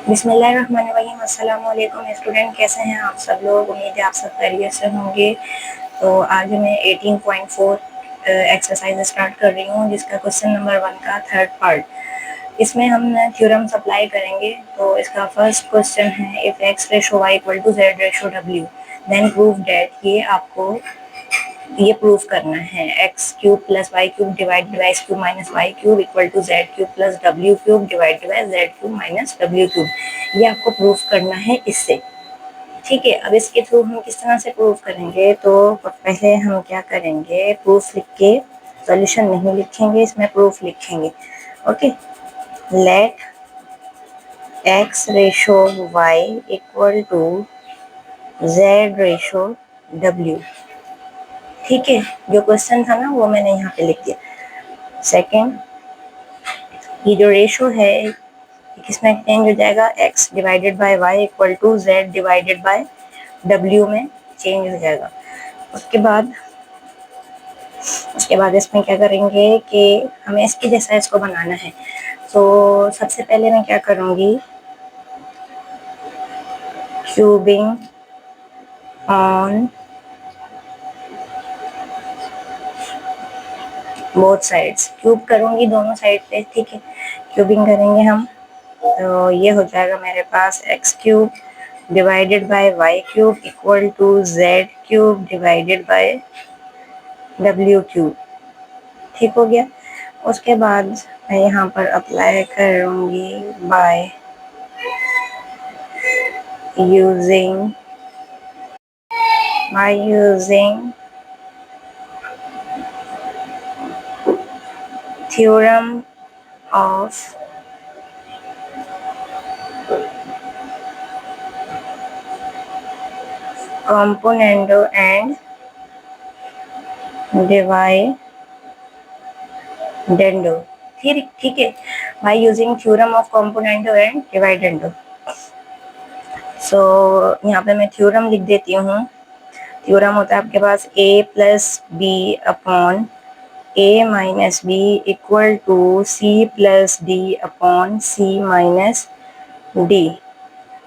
बिस्मिल्लाहिर्रहमानिर्रहीम। अस्सलाम वालेकुम स्टूडेंट, कैसे हैं आप सब लोग? उम्मीद है आप सब खैरियत से होंगे। तो आज मैं 18.4 एक्सरसाइज स्टार्ट कर रही हूँ, जिसका क्वेश्चन नंबर 1 का थर्ड पार्ट। इसमें हम थ्योरम्स अप्लाई करेंगे। तो इसका फर्स्ट क्वेश्चन है, if X ratio Y equal to Z ratio W then prove that. ये प्रूफ करना है, X cube plus Y cube divided by X cube minus Y cube equal to Z cube plus W cube divided by Z cube minus W cube. ये आपको proof करना है इससे। ठीक है, अब इसके थ्रू हम किस तरह से प्रूफ करेंगे? तो पहले हम क्या करेंगे, प्रूफ लिख के सॉल्यूशन नहीं लिखेंगे, इसमें प्रूफ लिखेंगे। Okay, let X ratio Y equal to Z ratio W. ठीक है, जो क्वेश्चन था ना वो मैंने यहाँ पे लिख दिया। सेकेंड, ये जो रेशो है किसमें चेंज हो जाएगा? x divided by y equal to z divided by w में चेंज हो जाएगा। उसके बाद इसमें क्या करेंगे कि हमें इसके जैसा इसको बनाना है। तो सबसे पहले मैं क्या करूँगी, cubing on both sides, cube करूँगी दोनों साइड पे। ठीक है, क्यूबिंग करेंगे हम, तो ये हो जाएगा मेरे पास x cube divided by y cube equal to Z cube divided by डब्ल्यू क्यूब। ठीक हो गया। उसके बाद मैं यहाँ पर अप्लाई करूँगी bye using theorem of componendo and dividendo। ठीक है, bye using theorem of componendo and dividendo। सो यहाँ पे मैं थ्योरम लिख देती हूँ। थ्योरम होता है आपके पास a plus B upon a minus B equal to c plus D upon c minus D.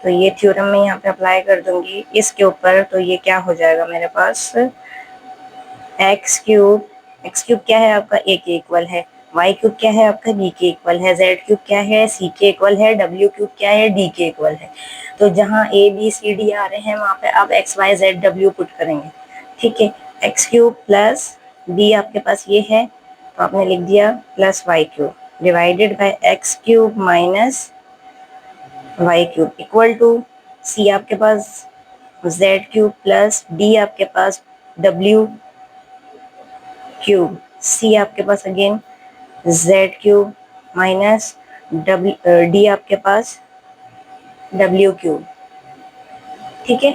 तो ये थ्योरम मैं यहाँ पे अप्लाई कर दूंगी इसके ऊपर। तो ये क्या हो जाएगा मेरे पास, एक्स क्यूब क्या है आपका a के इक्वल है, वाई क्यूब क्या है आपका b के इक्वल है, जेड क्यूब क्या है c के इक्वल है, डब्ल्यू क्यूब क्या है d के इक्वल है। तो जहाँ a b c d आ रहे हैं वहाँ पे आप x y z w put करेंगे। ठीक है, एक्स क्यूब प्लस b आपके पास ये है, तो आपने लिख दिया plus Y cube divided by x cube minus Y cube equal to c आपके पास z क्यूब प्लस d आपके पास w क्यूब, c आपके पास again z cube minus d आपके पास w क्यूब। ठीक है,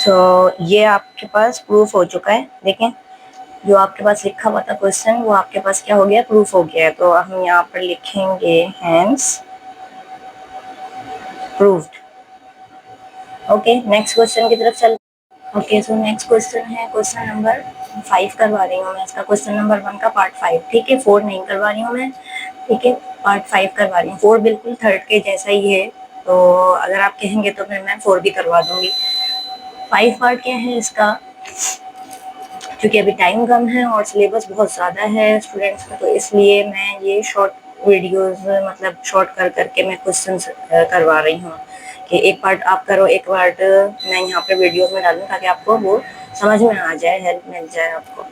तो ये आपके पास प्रूफ हो चुका है। देखें, जो आपके पास लिखा हुआ था क्वेश्चन वो आपके पास क्या हो गया, प्रूफ हो गया है। तो हम यहाँ पर लिखेंगे hence proved. Okay, next question की तरफ चल। ओके, सो नेक्स्ट क्वेश्चन है क्वेश्चन नंबर 5 करवा रही हूँ मैं इसका, क्वेश्चन नंबर 1 का पार्ट 5। ठीक है, 4 नहीं करवा रही हूँ मैं। ठीक है, पार्ट 5 करवा रही हूँ। 4 बिल्कुल थर्ड के जैसा ही है, तो अगर आप कहेंगे तो फिर मैं 4 भी करवा दूंगी। 5 पार्ट क्या है इसका, क्योंकि अभी टाइम कम है और सिलेबस बहुत ज़्यादा है स्टूडेंट्स का, तो इसलिए मैं ये शॉर्ट वीडियोस मतलब शॉर्ट कर करके मैं क्वेश्चन करवा रही हूँ कि एक पार्ट आप करो, एक पार्ट मैं यहाँ पे वीडियोस में डालूँ ताकि आपको वो समझ में आ जाए, हेल्प मिल जाए आपको।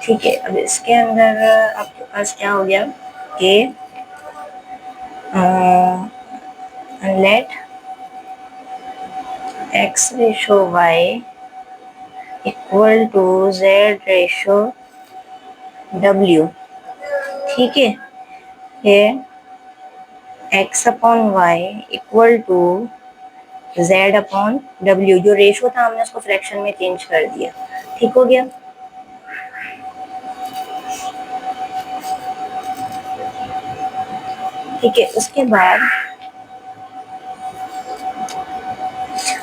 ठीक है, अब इसके अंदर आपके पास क्या हो गया कि let X ratio Y equal to Z ratio W. ठीक है, ये X upon Y equal to Z upon W, जो रेशो था हमने उसको फ्रैक्शन में चेंज कर दिया। ठीक हो गया। ठीक है, उसके बाद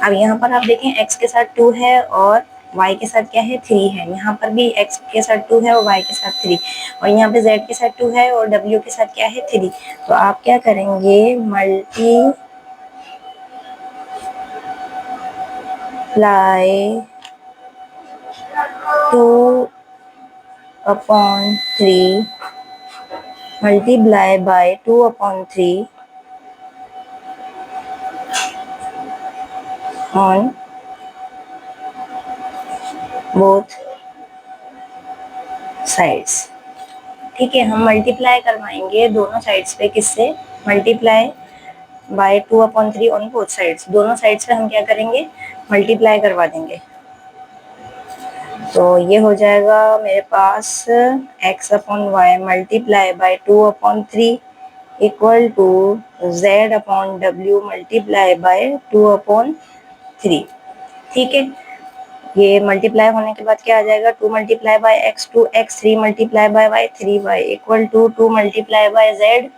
अब यहाँ पर आप देखें x के साथ 2 है और y के साथ क्या है 3 है। यहाँ पर भी x के साथ 2 है और y के साथ 3, और यहाँ पे z के साथ 2 है और w के साथ क्या है 3। तो आप क्या करेंगे, multiply 2/3 multiply by 2/3 on both sides. ठीक है, हम मल्टीप्लाई करवाएंगे दोनों साइड्स पे, किससे? Multiply by 2/3 on both sides, दोनों साइड्स पे हम क्या करेंगे? मल्टीप्लाई करवा देंगे। तो ये हो जाएगा मेरे पास x/y multiply by 2/3 equal to z/w multiply by 2/3। ठीक है, ये मल्टीप्लाई होने के बाद क्या आ जाएगा? 2 multiply by x 2x, 3 multiply by y 3y equal to 2 multiply by z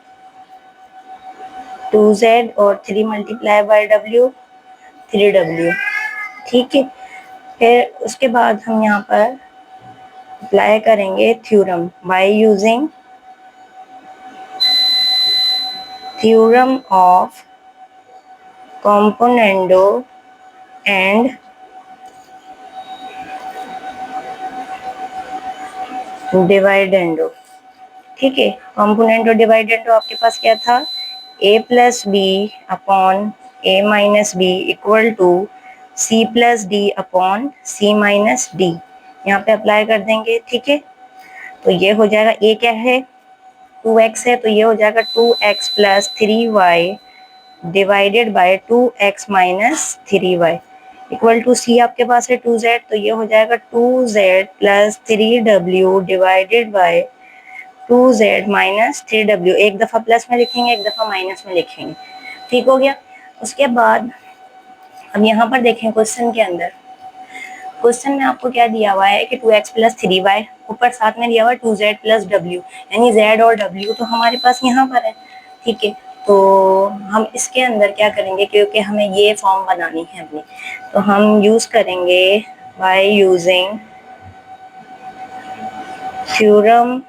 2z और 3 मल्टीप्लाई बाय w 3w। ठीक है, फिर उसके बाद हम यहाँ पर अप्लाई करेंगे theorem by using theorem of componendo and dividendo. ठीक है, कॉम्पोनेंडो डिवाइडेंडो आपके पास क्या था? a plus B upon a minus B equal to c plus D upon c minus d. यहाँ पे अप्लाई कर देंगे। ठीक है, तो ये हो जाएगा, a क्या है? 2x है, तो ये हो जाएगा 2x plus 3y divided by 2x minus 3y equal to c आपके पास है 2z, तो ये हो जाएगा 2z plus 3w divided by 2z minus 3w। एक दफ़ा प्लस में लिखेंगे, एक दफ़ा माइनस में लिखेंगे। ठीक हो गया। उसके बाद अब यहाँ पर देखें क्वेश्चन के अंदर, क्वेश्चन में आपको क्या दिया हुआ है कि 2x प्लस 3y, ऊपर साथ में दिया हुआ है 2z प्लस w, यानी z और w तो हमारे पास यहाँ पर है। ठीक है, तो हम इसके अंदर क्या करेंगे, क्योंकि हमें ये फॉर्म बनानी है अपनी, तो हम यूज करेंगे bye using theorem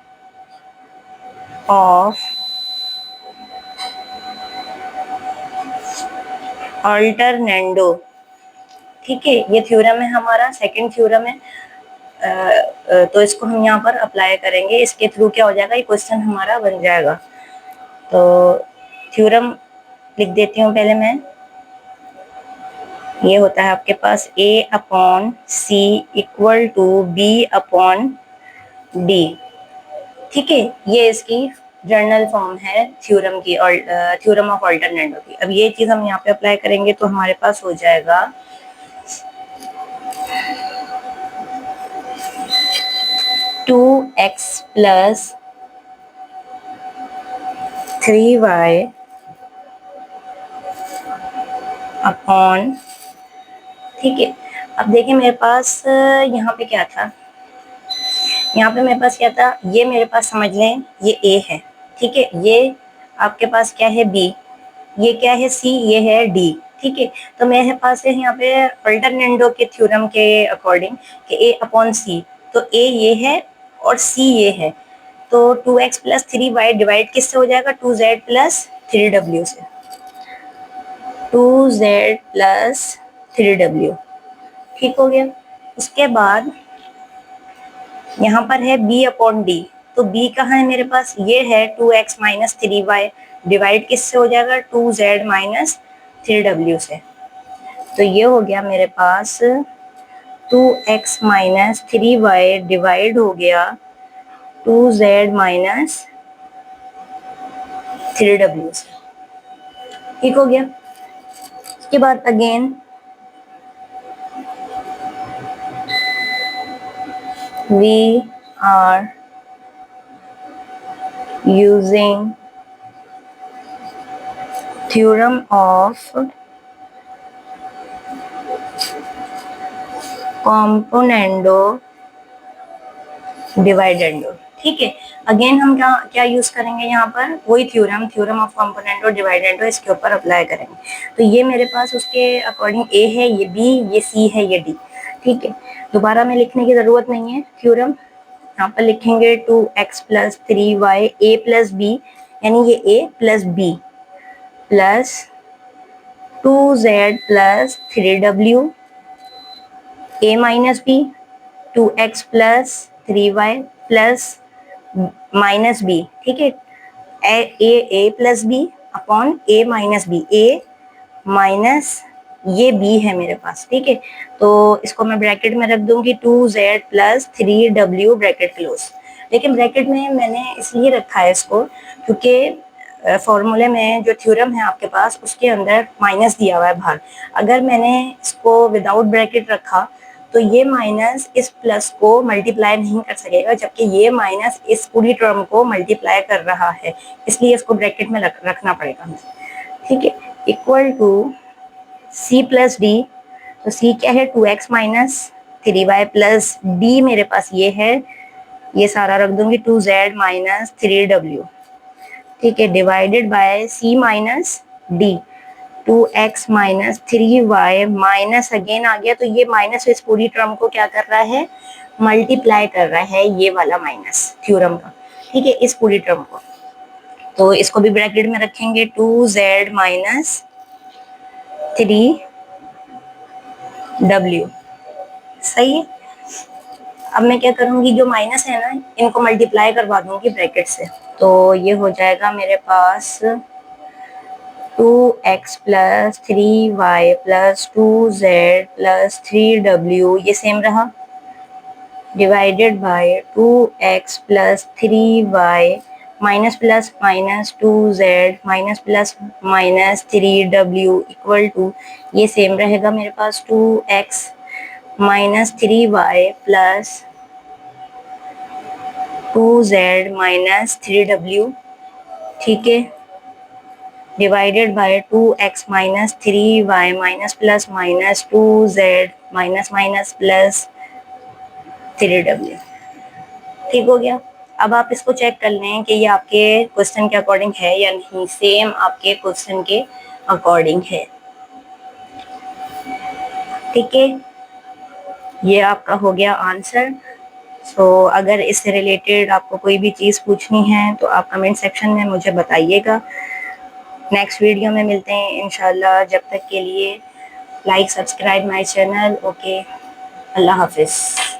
of alternendo. ठीक है, ये थ्योरम है हमारा, सेकंड थ्योरम है। तो इसको हम यहाँ पर अप्लाई करेंगे, इसके थ्रू क्या हो जाएगा, ये क्वेश्चन हमारा बन जाएगा। तो थ्योरम लिख देती हूँ पहले मैं। ये होता है आपके पास a/c इक्वल टू b/d। ठीक है, ये इसकी जर्नल फॉर्म है थ्योरम की, और थ्योरम ऑफ अल्टरनेंडो की। अब ये चीज हम यहाँ पे अप्लाई करेंगे तो हमारे पास हो जाएगा 2x प्लस 3y अपॉन। ठीक है, अब देखिए मेरे पास यहाँ पे क्या था, यहाँ पे मेरे पास क्या था, ये मेरे पास समझ लें ये a है। ठीक है, ये आपके पास क्या है b, ये क्या है c, ये है d। ठीक है, तो मेरे पास है यहाँ पे अल्टरनेंडो के थ्योरम के अकॉर्डिंग कि a/c, तो a ये है और c ये है, तो 2x प्लस 3y डिवाइड किससे हो जाएगा? 2z प्लस 3w से, 2z प्लस 3w। ठीक हो गया। उसके बाद यहाँ पर है b/d, तो b कहाँ है मेरे पास? ये है 2x माइनस 3y डिवाइड किससे हो जाएगा? 2z माइनस 3w से। तो ये हो गया मेरे पास 2x माइनस 3y डिवाइड हो गया 2z माइनस 3w से। ठीक हो गया। उसके बाद again we are using theorem of componendo dividendo। ठीक है, अगेन हम क्या यूज करेंगे यहाँ पर? वही थ्योरम ऑफ कॉम्पोनेंडो डिवाइडेंडो, इसके ऊपर अप्लाई करेंगे। तो ये मेरे पास उसके अकॉर्डिंग a है, ये b, ये c है, ये d। ठीक है, दोबारा में लिखने की जरूरत नहीं है थ्योरम। यहाँ पर लिखेंगे 2x plus 3y a plus b, यानी ये a plus b plus 2z plus 3w a minus B 2x plus 3y plus minus B, ठीक है, A plus B upon A minus B, A minus ये b है मेरे पास, ठीक है। तो इसको मैं ब्रैकेट में रख दूंगी 2z plus 3w bracket close. लेकिन ब्रैकेट में मैंने इसलिए रखा है इसको क्योंकि फॉर्मूले में जो थ्योरम है आपके पास उसके अंदर माइनस दिया हुआ है बाहर। अगर मैंने इसको विदाउट ब्रैकेट रखा तो ये माइनस इस प्लस को मल्टीप्लाई नहीं कर सकेगा, जबकि ये माइनस इस पूरी टर्म को मल्टीप्लाई कर रहा है, इसलिए इसको ब्रैकेट में रखना पड़ेगा हमें, ठीक है। Equal to c plus D, तो c क्या है 2x minus 3y plus d मेरे पास ये है, ये सारा रख दूंगी 2z माइनस 3w, ठीक है, divided by c minus d 2x minus 3y minus again आ गया, तो ये माइनस इस पूरी टर्म को क्या कर रहा है, मल्टीप्लाई कर रहा है, ये वाला माइनस थ्योरम का, ठीक है, इस पूरी टर्म को। तो इसको भी ब्रैकेट में रखेंगे 2z माइनस 3w, सही है। अब मैं क्या करूंगी, जो माइनस है ना इनको मल्टीप्लाई करवा दूंगी ब्रैकेट से, तो ये हो जाएगा मेरे पास 2x plus 3y plus 2z plus 3w, ये सेम रहा, divided by 2x plus 3y minus plus minus 2z minus plus minus 3w equal to, ये सेम रहेगा मेरे पास 2x minus 3y plus 2z minus 3w, ठीक है, divided by 2x minus 3y minus plus minus 2z minus minus plus 3w, ठीक हो गया। अब आप इसको चेक कर लें कि ये आपके क्वेश्चन के अकॉर्डिंग है या नहीं, सेम आपके क्वेश्चन के अकॉर्डिंग है, ठीक है, ये आपका हो गया आंसर। सो अगर इससे रिलेटेड आपको कोई भी चीज़ पूछनी है तो आप कमेंट सेक्शन में मुझे बताइएगा। नेक्स्ट वीडियो में मिलते हैं इंशाल्लाह, जब तक के लिए like subscribe my channel, okay, अल्लाह हाफिज़।